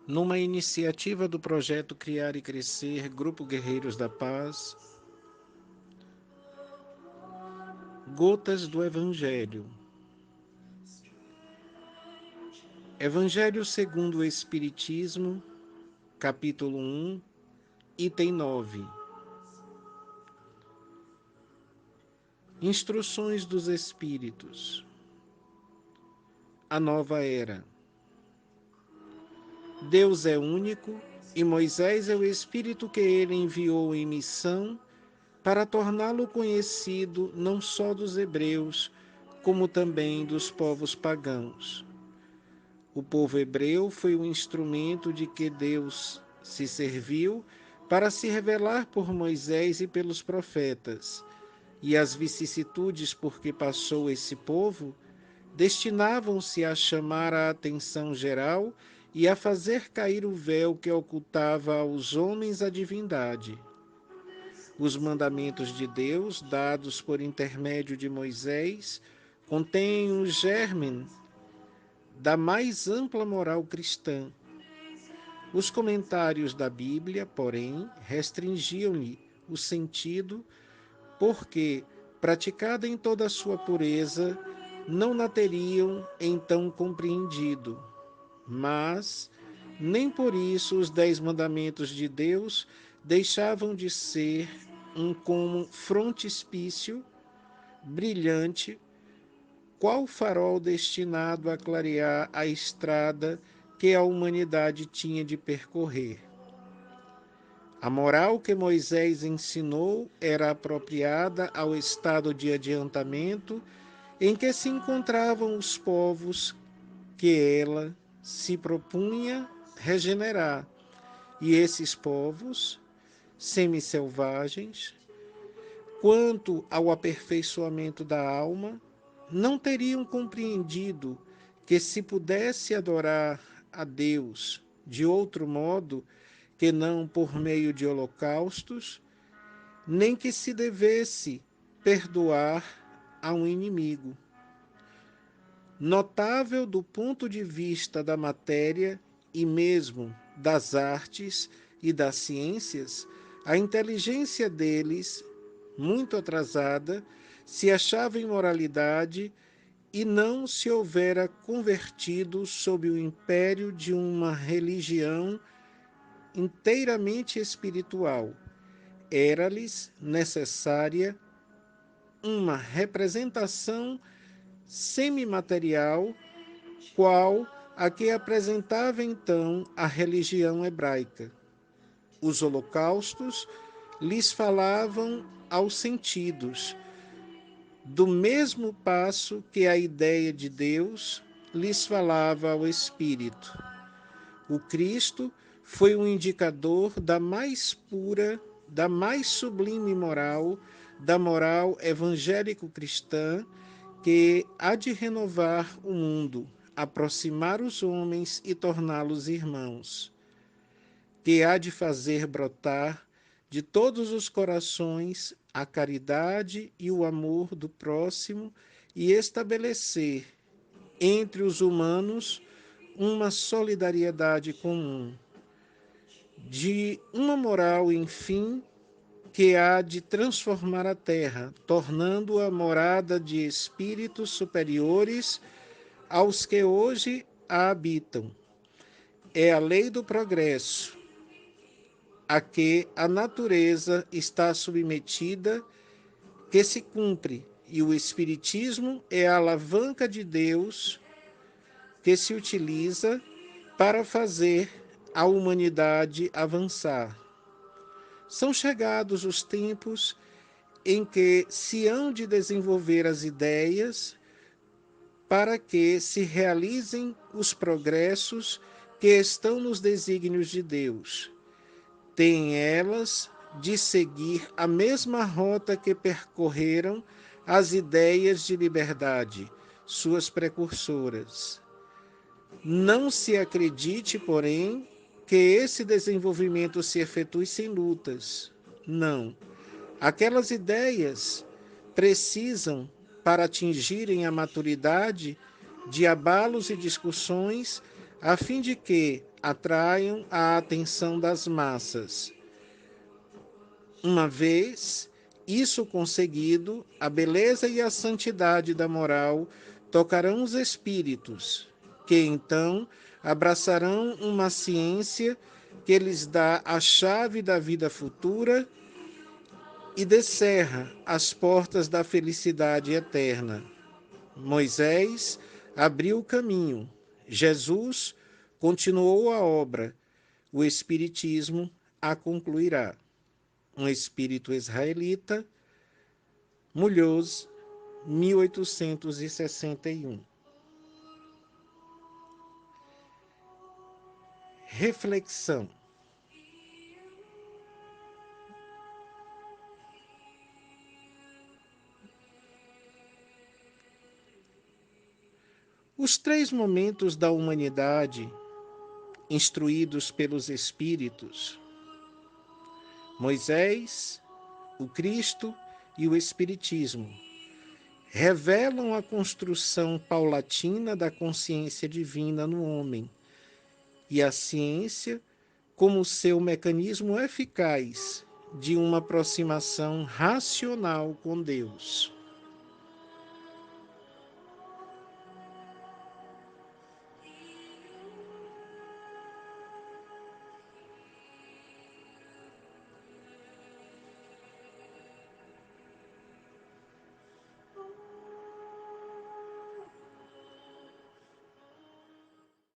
numa iniciativa do projeto Criar e Crescer, Grupo Guerreiros da Paz, Gotas do Evangelho. Evangelho segundo o Espiritismo, capítulo 1, item 9. Instruções dos Espíritos. A nova era. Deus é único e Moisés é o Espírito que ele enviou em missão para torná-lo conhecido não só dos hebreus, como também dos povos pagãos. O povo hebreu foi o instrumento de que Deus se serviu para se revelar por Moisés e pelos profetas, e as vicissitudes por que passou esse povo destinavam-se a chamar a atenção geral e a fazer cair o véu que ocultava aos homens a divindade. Os mandamentos de Deus, dados por intermédio de Moisés, contêm o germe da mais ampla moral cristã. Os comentários da Bíblia, porém, restringiam-lhe o sentido, porque, praticada em toda a sua pureza, não na teriam então compreendido. Mas, nem por isso os 10 mandamentos de Deus deixavam de ser um como frontispício brilhante, qual farol destinado a clarear a estrada que a humanidade tinha de percorrer. A moral que Moisés ensinou era apropriada ao estado de adiantamento em que se encontravam os povos que ela se propunha regenerar, e esses povos, semi-selvagens, quanto ao aperfeiçoamento da alma, não teriam compreendido que se pudesse adorar a Deus de outro modo que não por meio de holocaustos, nem que se devesse perdoar a um inimigo. Notável do ponto de vista da matéria e mesmo das artes e das ciências, a inteligência deles, muito atrasada, se achava em moralidade e não se houvera convertido sob o império de uma religião inteiramente espiritual. Era-lhes necessária uma representação semimaterial, qual a que apresentava então a religião hebraica. Os holocaustos lhes falavam aos sentidos, do mesmo passo que a ideia de Deus lhes falava ao espírito. O Cristo foi um indicador da mais pura, da mais sublime moral, da moral evangélico-cristã, que há de renovar o mundo, aproximar os homens e torná-los irmãos, que há de fazer brotar de todos os corações a caridade e o amor do próximo e estabelecer entre os humanos uma solidariedade comum, de uma moral, enfim, que há de transformar a terra, tornando-a morada de espíritos superiores aos que hoje a habitam. É a lei do progresso, a que a natureza está submetida, que se cumpre, e o Espiritismo é a alavanca de Deus que se utiliza para fazer a humanidade avançar. São chegados os tempos em que se hão de desenvolver as ideias para que se realizem os progressos que estão nos desígnios de Deus. Têm elas de seguir a mesma rota que percorreram as ideias de liberdade, suas precursoras. Não se acredite, porém, que esse desenvolvimento se efetue sem lutas. Não. Aquelas ideias precisam, para atingirem a maturidade, de abalos e discussões a fim de que atraiam a atenção das massas. Uma vez isso conseguido, a beleza e a santidade da moral tocarão os espíritos, que então abraçarão uma ciência que lhes dá a chave da vida futura e descerra as portas da felicidade eterna. Moisés abriu o caminho, Jesus continuou a obra, o Espiritismo a concluirá. Um espírito israelita, Mulhouse, 1861. Reflexão. Os três momentos da humanidade, instruídos pelos Espíritos, Moisés, o Cristo e o Espiritismo, revelam a construção paulatina da consciência divina no homem e a ciência como seu mecanismo eficaz de uma aproximação racional com Deus.